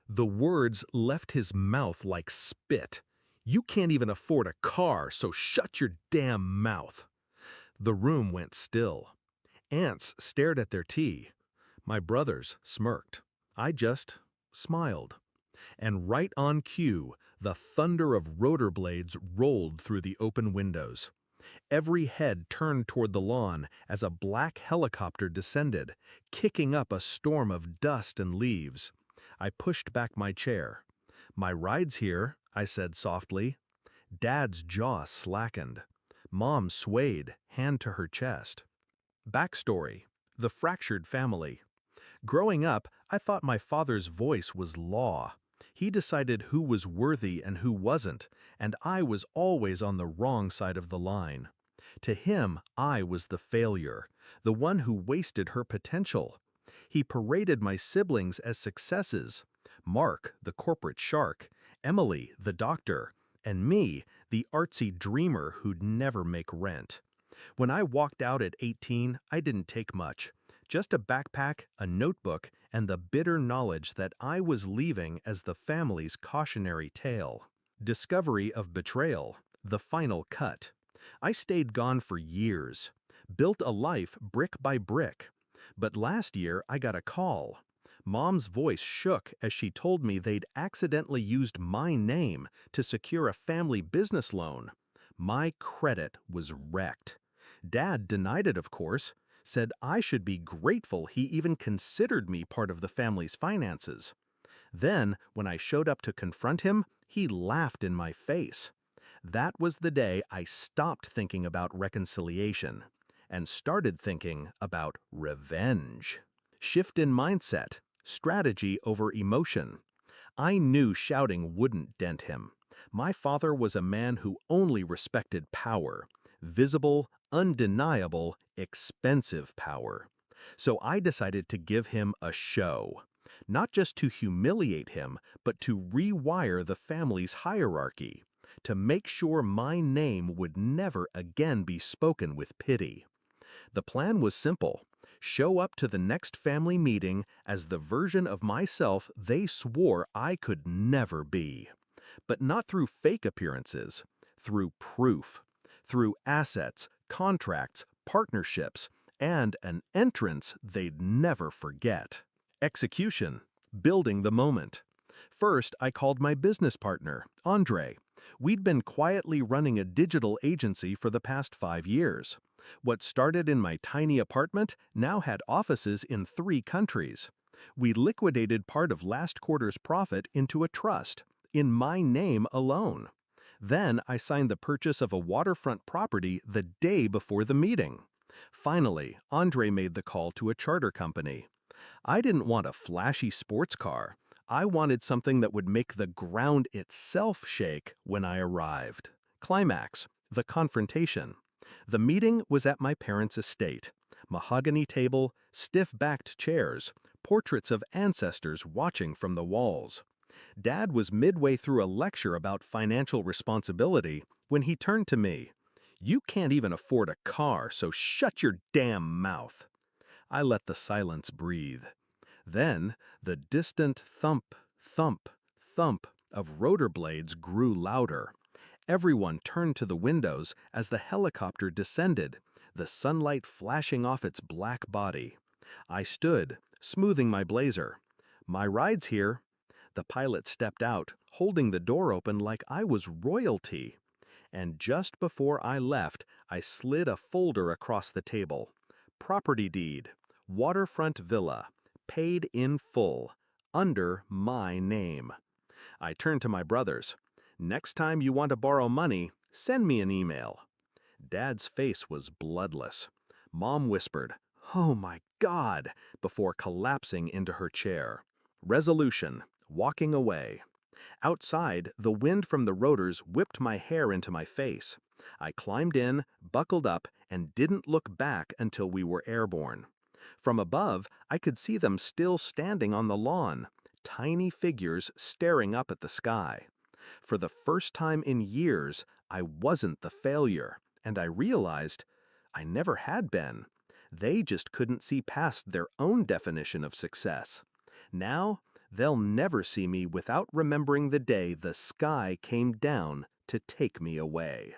The words left his mouth like spit. "You can't even afford a car, so shut your damn mouth." The room went still. Aunts stared at their tea. My brothers smirked. I just smiled. And right on cue, the thunder of rotor blades rolled through the open windows. Every head turned toward the lawn as a black helicopter descended, kicking up a storm of dust and leaves. I pushed back my chair. "My ride's here," I said softly. Dad's jaw slackened. Mom swayed, hand to her chest. Backstory: the fractured family. Growing up, I thought my father's voice was law. He decided who was worthy and who wasn't, and I was always on the wrong side of the line. To him, I was the failure, the one who wasted her potential. He paraded my siblings as successes: Mark, the corporate shark; Emily, the doctor; and me, the artsy dreamer who'd never make rent. When I walked out at 18, I didn't take much. Just a backpack, a notebook, and the bitter knowledge that I was leaving as the family's cautionary tale. Discovery of betrayal, the final cut. I stayed gone for years. Built a life brick by brick. But last year I got a call. Mom's voice shook as she told me they'd accidentally used my name to secure a family business loan. My credit was wrecked. Dad denied it, of course, said I should be grateful he even considered me part of the family's finances. Then, when I showed up to confront him, he laughed in my face. That was the day I stopped thinking about reconciliation and started thinking about revenge. Shift in mindset, strategy over emotion. I knew shouting wouldn't dent him. My father was a man who only respected power, visible, undeniable, expensive power. So I decided to give him a show. Not just to humiliate him, but to rewire the family's hierarchy, to make sure my name would never again be spoken with pity. The plan was simple: show up to the next family meeting as the version of myself they swore I could never be. But not through fake appearances, through proof, through assets, contracts, partnerships, and an entrance they'd never forget. Execution: building the moment. First, I called my business partner, Andre. We'd been quietly running a digital agency for the past 5 years. What started in my tiny apartment now had offices in 3 countries. We liquidated part of last quarter's profit into a trust, in my name alone. Then I signed the purchase of a waterfront property the day before the meeting. Finally, Andre made the call to a charter company. I didn't want a flashy sports car. I wanted something that would make the ground itself shake when I arrived. Climax: the confrontation. The meeting was at my parents' estate. Mahogany table, stiff-backed chairs, portraits of ancestors watching from the walls. Dad was midway through a lecture about financial responsibility when he turned to me. "You can't even afford a car, so shut your damn mouth." I let the silence breathe. Then, the distant thump, thump, thump of rotor blades grew louder. Everyone turned to the windows as the helicopter descended, the sunlight flashing off its black body. I stood, smoothing my blazer. "My ride's here." The pilot stepped out, holding the door open like I was royalty. And just before I left, I slid a folder across the table. Property deed, waterfront villa, paid in full, under my name. I turned to my brothers. "Next time you want to borrow money, send me an email." Dad's face was bloodless. Mom whispered, "Oh my God," before collapsing into her chair. Resolution: walking away. Outside, the wind from the rotors whipped my hair into my face. I climbed in, buckled up, and didn't look back until we were airborne. From above, I could see them still standing on the lawn, tiny figures staring up at the sky. For the first time in years, I wasn't the failure, and I realized I never had been. They just couldn't see past their own definition of success. Now, They'll never see me without remembering the day the sky came down to take me away.